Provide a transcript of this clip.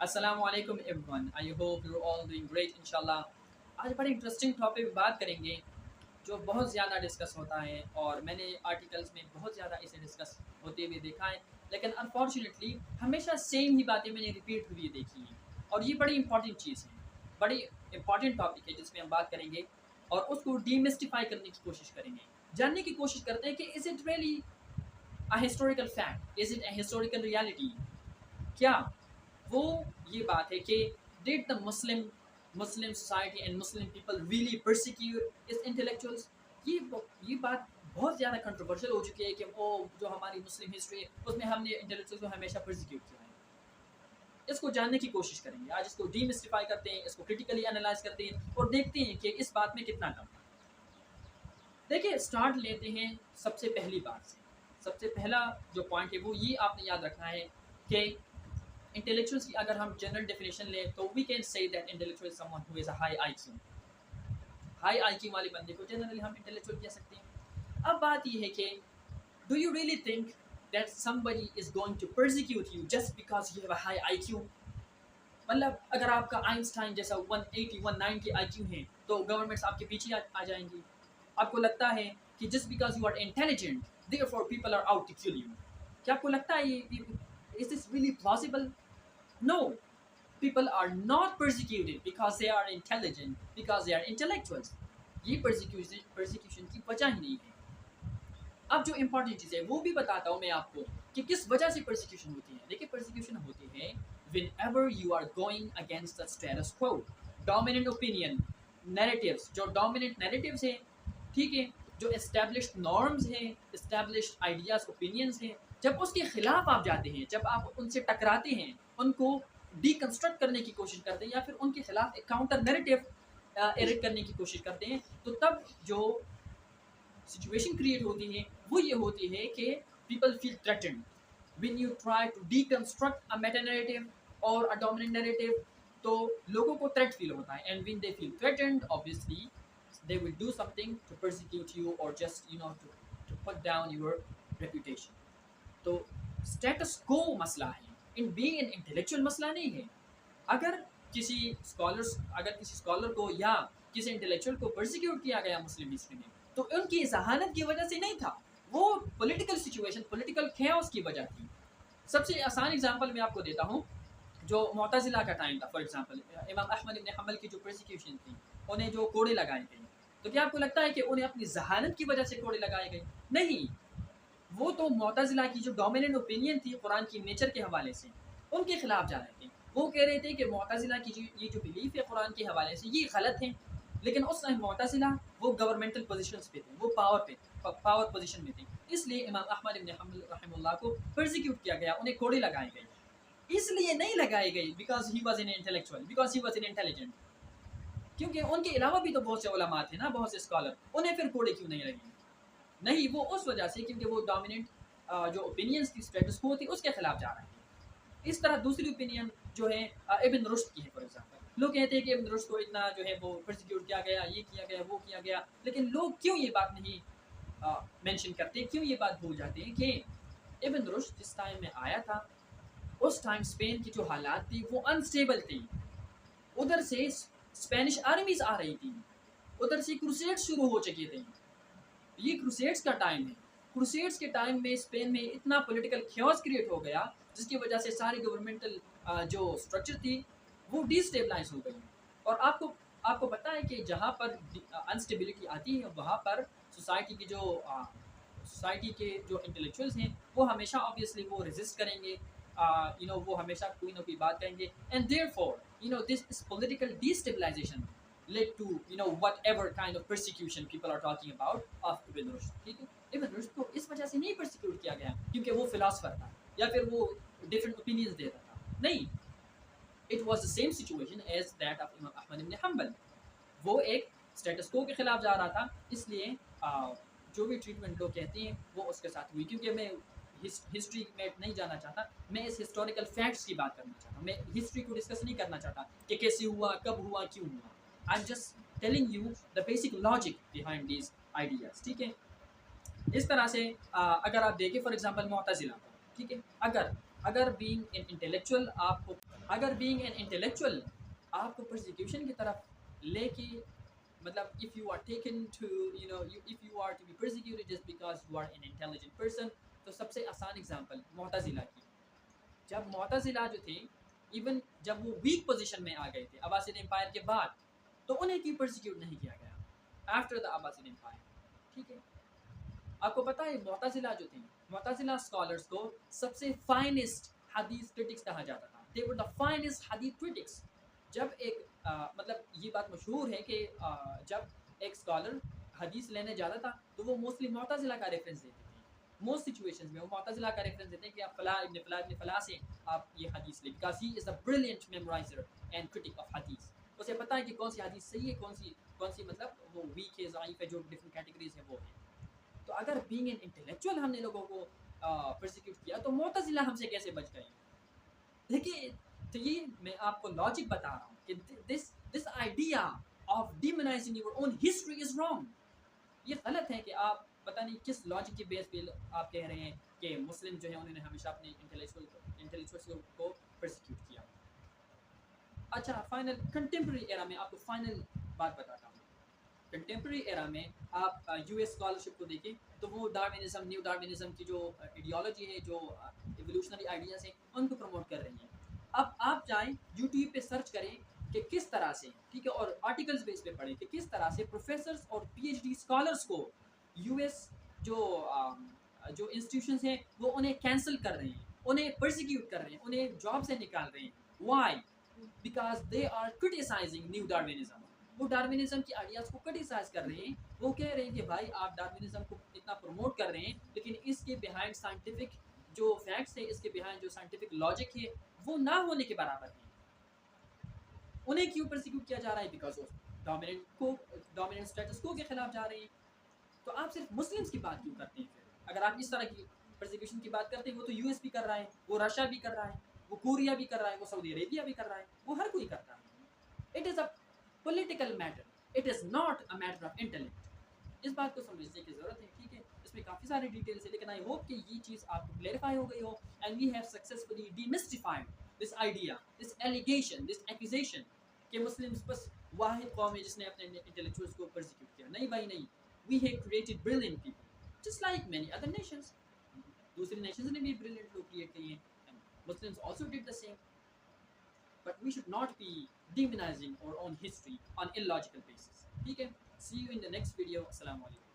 السلام علیکم everyone, I hope you all doing great انشاءاللہ۔ آج بڑے انٹرسٹنگ ٹاپک پہ بات کریں گے جو بہت زیادہ ڈسکس ہوتا ہے، اور میں نے آرٹیکلس میں بہت زیادہ اسے ڈسکس ہوتے ہوئے دیکھا ہے، لیکن انفارچونیٹلی ہمیشہ سیم ہی باتیں میں نے ریپیٹ ہوئی دیکھی ہیں، اور یہ بڑی امپورٹنٹ چیز ہے، بڑی امپورٹنٹ ٹاپک ہے جس میں ہم بات کریں گے اور اس کو ڈی مسٹیفائی کرنے کی کوشش کریں گے، جاننے کی کوشش کرتے ہیں کہ is it really a historical fact, is it a historical reality? کیا وہ یہ بات ہے کہ did the Muslim society and Muslim people really persecute its intellectuals? یہ بات بہت زیادہ کنٹروورشل ہو چکی ہے کہ وہ جو ہماری مسلم ہسٹری ہے اس میں ہم نے انٹلیکچوئلس کو ہمیشہ پرسیکیوٹ کیا ہے۔ اس کو جاننے کی کوشش کریں گے، آج اس کو ڈی مسٹیفائی کرتے ہیں، اس کو کریٹیکلی انالائز کرتے ہیں اور دیکھتے ہیں کہ اس بات میں کتنا دم ہے۔ دیکھیے، اسٹارٹ لیتے ہیں سب سے پہلی بات سے۔ سب سے پہلا جو پوائنٹ ہے وہ یہ آپ نے یاد رکھنا ہے کہ انٹلیکچوئلس کی اگر ہم جنرل ڈیفینیشن لیں تو we can say that intellectual is someone who is a high I Q. High I Q والے بندے کو جنرلی ہم انٹلیکچوئل کہہ سکتے ہیں۔ اب بات یہ ہے کہ do you really think that somebody is going to persecute you just because you have a high IQ؟ مطلب اگر آپ کا آئنسٹائن جیسا 180 190 آئی کیو ہے تو گورنمنٹس آپ کے پیچھے آ جائیں گی؟ آپ کو لگتا ہے کہ just because you are intelligent therefore people are out to kill you؟ کیا آپ کو لگتا ہے is this really plausible؟ No, people are not persecuted because they are intelligent, because they are intellectuals۔ یہ persecution کی وجہ ہی نہیں ہے۔ اب جو امپورٹنٹ چیز ہے وہ بھی بتاتا ہوں میں آپ کو کہ کس وجہ سے پرسیکیوشن ہوتی ہے۔ دیکھیے، پرسیکیوشن ہوتی ہے whenever you are going against the status quo، dominant opinion narratives، جو dominant narratives ہیں، ٹھیک ہے، جو established norms ہیں، established ideas opinions ہیں، جب اس کے خلاف آپ جاتے ہیں، جب آپ ان سے ٹکراتے ہیں، ان کو ڈی کنسٹرکٹ کرنے کی کوشش کرتے ہیں یا پھر ان کے خلاف ایک کاؤنٹر نیریٹو ایرٹ کرنے کی کوشش کرتے ہیں، تو تب جو سچویشن کریٹ ہوتی ہے وہ یہ ہوتی ہے کہ people feel threatened when you try to deconstruct a meta narrative or a dominant narrative، تو لوگوں کو تھریٹ فیل ہوتا ہے، and when they feel threatened obviously they will do something to persecute you or just to put down your reputation۔ تو status کو مسئلہ ہے، ان being in intellectual مسئلہ نہیں ہے۔ اگر کسی اسکالر کو یا کسی انٹلیکچوئل کو پرسیکیوٹ کیا گیا مسلم ہسٹری میں تو ان کی ذہانت کی وجہ سے نہیں تھا، وہ پولیٹیکل سچویشن، پولیٹیکل کیوس کی وجہ تھی۔ سب سے آسان اگزامپل میں آپ کو دیتا ہوں، جو معتزلہ کا ٹائم تھا، فار ایگزامپل امام احمد بن حنبل کی جو پرسیکیوشن تھی، انہیں جو کوڑے لگائے گئے، تو کیا آپ کو لگتا ہے کہ انہیں اپنی ذہانت کی وجہ سے کوڑے لگائے گئے؟ نہیں، وہ تو معتزلہ کی جو ڈومیننٹ اوپینین تھی قرآن کی نیچر کے حوالے سے، ان کے خلاف جا رہے تھے۔ وہ کہہ رہے تھے کہ معتزلہ کی یہ جو بلیف ہے قرآن کے حوالے سے یہ غلط ہے، لیکن اس ٹائم معتزلہ وہ گورنمنٹل پوزیشنز پہ تھے، وہ پاور پوزیشن میں تھے، اس لیے امام احمد بن حنبل رحمہ اللہ کو پرسیکیوٹ کیا گیا، انہیں کوڑے لگائے گئے۔ اس لیے نہیں لگائے گئے because he was an intellectual, because he was an intelligent, کیونکہ ان کے علاوہ بھی تو بہت سے علماء تھے نا، بہت سے اسکالر، انہیں پھر کوڑے کیوں نہیں لگے؟ نہیں، وہ اس وجہ سے کیونکہ وہ ڈومیننٹ جو اوپینینس کی اسٹیٹس کو تھی اس کے خلاف جا رہے ہیں۔ اس طرح دوسری اوپینین جو ہے ابن رشد کی ہے، فار ایگزامپل لوگ کہتے ہیں کہ ابن رشد کو اتنا جو ہے وہ پرسیکیوٹ کیا گیا، یہ کیا گیا، وہ کیا گیا، لیکن لوگ کیوں یہ بات نہیں مینشن کرتے، کیوں یہ بات بھول جاتے ہیں کہ ابن رشد جس ٹائم میں آیا تھا اس ٹائم اسپین کی جو حالات تھی وہ انسٹیبل تھی، ادھر سے اسپینش آرمیز آ رہی تھی، ادھر سے کروسیڈ شروع ہو چکے تھے، یہ کروسیڈس کا ٹائم ہے۔ کروسیڈس کے ٹائم میں اسپین میں اتنا پولیٹیکل کیوس کریٹ ہو گیا جس کی وجہ سے ساری گورنمنٹل جو اسٹرکچر تھی وہ ڈی اسٹیبلائز ہو گئی، اور آپ کو پتہ ہے کہ جہاں پر انسٹیبلٹی آتی ہے وہاں پر سوسائٹی کے جو انٹلیکچوئلس ہیں وہ ہمیشہ آبویسلی وہ ریزسٹ کریں گے، وہ ہمیشہ کوئی نہ کوئی بات کہیں گے، and therefore this political destabilization led to whatever kind of persecution people are talking about of Ibn Rushd۔ ٹھیک ہے، ابن رشد کو اس وجہ سے نہیں پرسیکیوٹ کیا گیا کیونکہ وہ فلاسفر تھا یا پھر وہ ڈفرینٹ اوپینینز دیتا تھا، نہیں، it was the same situation as that of امام احمد بن حنبل۔ وہ ایک اسٹیٹس کو کے خلاف جا رہا تھا، اس لیے جو بھی ٹریٹمنٹ لوگ کہتے ہیں وہ اس کے ساتھ ہوئی۔ کیونکہ میں ہسٹری میں نہیں جانا چاہتا، میں اس ہسٹوریکل فیکٹس کی بات کرنا چاہتا ہوں، میں ہسٹری کو ڈسکس نہیں کرنا چاہتا کہ کیسے ہوا، کب ہوا، کیوں ہوا۔ I'm just telling you the basic logic behind these ideas، ٹھیک ہے۔ اس طرح سے اگر آپ دیکھیں فار ایگزامپل معتزلہ کو، ٹھیک ہے، اگر بینگ ان انٹلیکچوئل آپ کو اگر بینگ این انٹلیکچوئل آپ کو پرسیکیوشن کی طرف لے کے مطلب if you are taken to if you are to be persecuted just because you are an intelligent person. تو سب سے آسان اگزامپل معتزلہ کی. جب معتزلہ جو تھے ایون جب وہ ویک پوزیشن میں آ گئے تھے عباسید امپائر کے بعد, تو انہیں کیوں پرسیکیوٹ نہیں کیا گیا آفٹر دا عباسید امپائر. ٹھیک ہے, آپ کو پتہ ہے معتزلہ جو تھے, معتزلہ اسکالرس کو سب سے فائنسٹ حدیث کرٹکس کہا جاتا تھا. they were the finest حدیث critics. جب ایک مطلب یہ بات مشہور ہے کہ جب ایک اسکالر حدیث لینے جاتا تھا تو وہ موسٹلی معتزلہ کا ریفرنس دیتے تھے. موسٹ سچویشنز میں وہ معتزلہ کا ریفرنس دیتے ہیں کہ آپ فلاں ابن فلاں سے آپ یہ حدیث لیں, because he is a brilliant memoriser and critic of حدیث. اسے پتہ ہے کہ کون سی حدیث صحیح ہے, کون سی مطلب وہ ویک ہے, ضعیف ہے, جو ڈفرنٹ کیٹیگریز ہیں وہ ہیں. تو اگر بینگ این انٹلیکچوئل ہم نے لوگوں کو پرسیکیوٹ کیا تو معتزلہ ہم سے کیسے بچ گئے؟ دیکھیے, تو یہ میں آپ کو لاجک بتا رہا ہوں کہ this idea of demonizing your own history is wrong. یہ غلط ہے کہ آپ پتہ نہیں کس لاجک کی بیس پہ آپ کہہ رہے ہیں کہ مسلم جو ہیں انہوں نے ہمیشہ اپنے انٹلیکچوئل کو پرسیکیوٹ کیا. اچھا, فائنل کنٹمپرری ایرا میں آپ کو فائنل بات بتاتا ہوں. کنٹمپرری ایرا میں آپ یو ایس اسکالرشپ کو دیکھیں تو وہ ڈارونزم, نیو ڈارونزم کی جو ایڈیالوجی ہے, جو ایولیوشنری آئیڈیاز ہیں, ان کو پروموٹ کر رہی ہیں. اب آپ جائیں یوٹیوب پہ سرچ کریں کہ کس طرح سے, ٹھیک ہے, اور آرٹیکلز بیس پہ پڑھیں کہ کس طرح سے پروفیسرز اور پی ایچ ڈی اسکالرس کو یو ایس جو انسٹیٹیوشنز ہیں وہ انہیں کینسل کر رہے ہیں, انہیں پرسیکیوٹ کر رہے ہیں, انہیں جاب سے نکال رہے ہیں. Why? Because they are criticising neo Darwinism. وہ ڈارونزم کی آئیڈیاز کو کرٹیسائز کر رہے ہیں. وہ کہہ رہے ہیں کہ بھائی آپ ڈارونزم کو اتنا پروموٹ کر رہے ہیں لیکن اس کے بیہائنڈ سائنٹیفک جو فیکٹس ہیں, اس کے بیہائنڈ جو سائنٹیفک لاجک ہے وہ نہ ہونے کے برابر ہے. انہیں کیوں پرسیکیوٹ کیا جا رہا ہے؟ بیکاز ڈومیننٹ اسٹیٹس کو کے خلاف جا رہے ہیں. تو آپ صرف مسلمس کی بات کیوں کرتے ہیں پھر؟ اگر آپ اس طرح کی پرسیکیوشن کی بات کرتے ہیں, وہ تو یو ایس بھی کر رہا ہے, وہ رشیا بھی کر رہا ہے, وہ کوریا بھی کر رہا ہے, وہ سعودی عربیہ بھی کر رہا ہے, وہ ہر کوئی کرتا ہے. It is a political matter, it is not a matter of intellect. اس بات کو سمجھنے کی ضرورت ہے. ٹھیک ہے, اس میں کافی سارے ڈیٹیلس ہیں لیکن آئی ہوپ کہ یہ چیز آپ کو کلیئرفائی ہو گئی ہو and we have successfully demystified this idea, this allegation, this accusation کہ مسلمس بس واحد قوم ہے جس نے اپنے انٹلیکچوئلس کو پرسیکیوٹ کیا. نہیں بھائی نہیں, we have created brilliant people just like many other nations. دوسری نیشنز نے بھی بریلینٹ لوگ کریٹ کیے ہیں. Muslims also did the same. But we should not be demonizing our own history on illogical basis. ٹھیک ہے, see you in the next video. السلام علیکم.